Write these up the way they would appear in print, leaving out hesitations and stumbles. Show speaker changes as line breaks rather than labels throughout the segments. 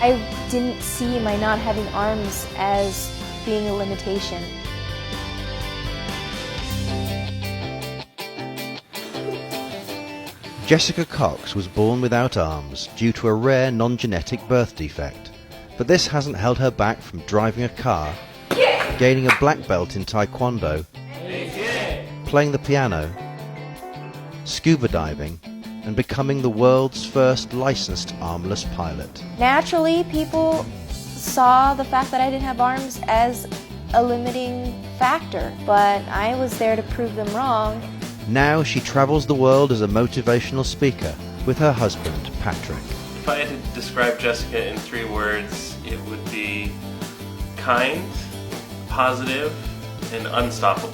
I didn't see my not having arms as being a limitation.
Jessica Cox was born without arms due to a rare non-genetic birth defect, but this hasn't held her back from driving a car, gaining a black belt in Taekwondo, playing the piano, scuba diving, and becoming the world's first licensed armless pilot.
Naturally, people saw the fact that I didn't have arms as a limiting factor, but I was there to prove them wrong.
Now she travels the world as a motivational speaker with her husband, Patrick.
If I had to describe Jessica in 3 words, it would be kind, positive, and unstoppable.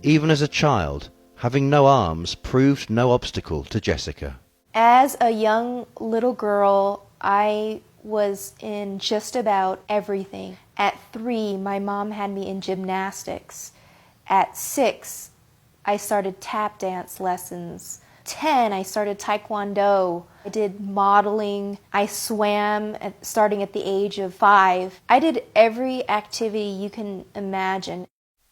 Even as a child, having no arms proved no obstacle to Jessica.
As a young little girl, I was in just about everything. At 3, my mom had me in gymnastics. At 6, I started tap dance lessons. 10, I started Taekwondo. I did modeling. I swam starting at the age of 5. I did every activity you can imagine.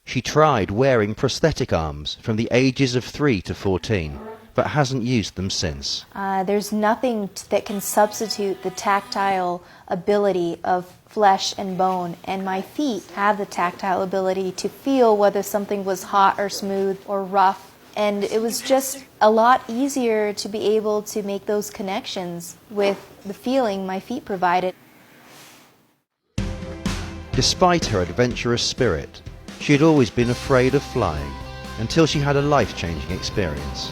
She tried wearing prosthetic arms from the ages of 3 to 14, but hasn't used them since.
There's nothing that can substitute the tactile ability of flesh and bone, and my feet have the tactile ability to feel whether something was hot or smooth or rough, and it was just a lot easier to be able to make those connections with the feeling my feet provided.
Despite her adventurous spirit, she had always been afraid of flying until she had a life-changing experience.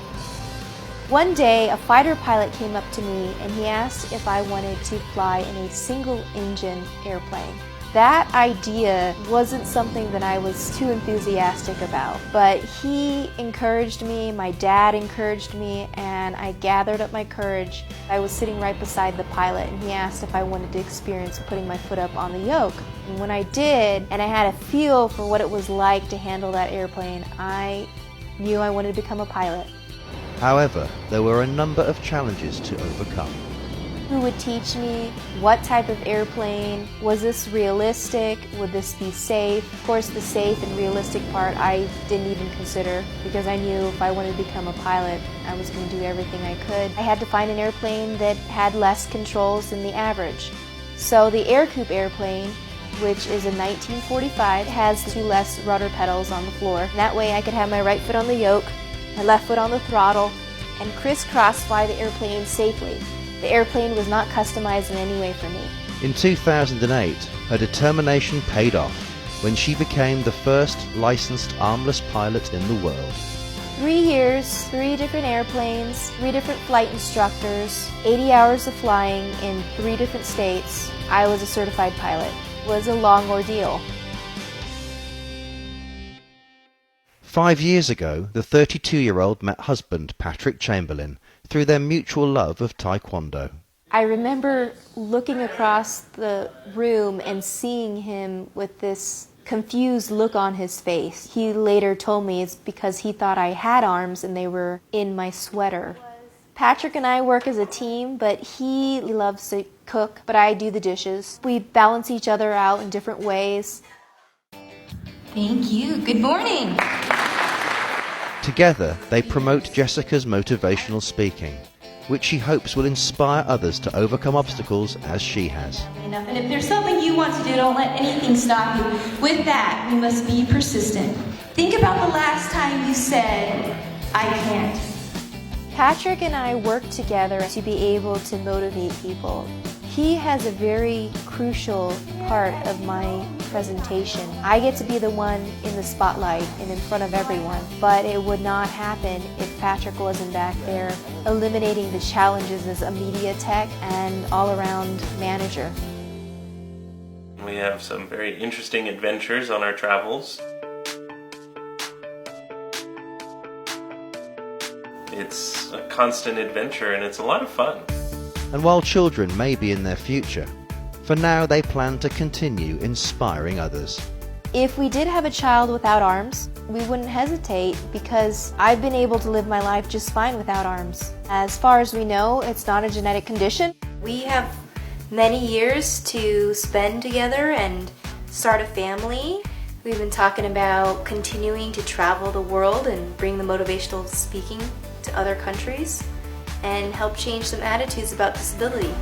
One day, a fighter pilot came up to me and he asked if I wanted to fly in a single-engine airplane. That idea wasn't something that I was too enthusiastic about, but he encouraged me, my dad encouraged me, and I gathered up my courage. I was sitting right beside the pilot and he asked if I wanted to experience putting my foot up on the yoke. And when I did, and I had a feel for what it was like to handle that airplane, I knew I wanted to become a pilot.
However, there were a number of challenges to overcome.
Who would teach me what type of airplane? Was this realistic? Would this be safe? Of course, the safe and realistic part I didn't even consider, because I knew if I wanted to become a pilot, I was going to do everything I could. I had to find an airplane that had less controls than the average. So the Ercoupe airplane, which is a 1945, has 2 less rudder pedals on the floor. That way I could have my right foot on the yoke, my left foot on the throttle, and crisscross fly the airplane safely. The airplane was not customized in any way for me.
In 2008, her determination paid off when she became the first licensed armless pilot in the world.
3 years, 3 different airplanes, 3 different flight instructors, 80 hours of flying in 3 different states. I was a certified pilot. It was a long ordeal.
5 years ago, the 32-year-old met husband Patrick Chamberlain through their mutual love of Taekwondo.
I remember looking across the room and seeing him with this confused look on his face. He later told me it's because he thought I had arms and they were in my sweater. Patrick and I work as a team, but he loves to cook, but I do the dishes. We balance each other out in different ways.
Thank you. Good morning.
Together, they promote Jessica's motivational speaking, which she hopes will inspire others to overcome obstacles as she has.
And if there's something you want to do, don't let anything stop you. With that, you must be persistent. Think about the last time you said, I can't.
Patrick and I work together to be able to motivate people. He has a very crucial part of my presentation. I get to be the one in the spotlight and in front of everyone, but it would not happen if Patrick wasn't back there eliminating the challenges as a media tech and all-around manager.
We have some very interesting adventures on our travels. It's a constant adventure and it's a lot of fun.
And while children may be in their future, for now they plan to continue inspiring others.
If we did have a child without arms, we wouldn't hesitate because I've been able to live my life just fine without arms. As far as we know, it's not a genetic condition. We have many years to spend together and start a family. We've been talking about continuing to travel the world and bring the motivational speaking to other countries and help change some attitudes about disability.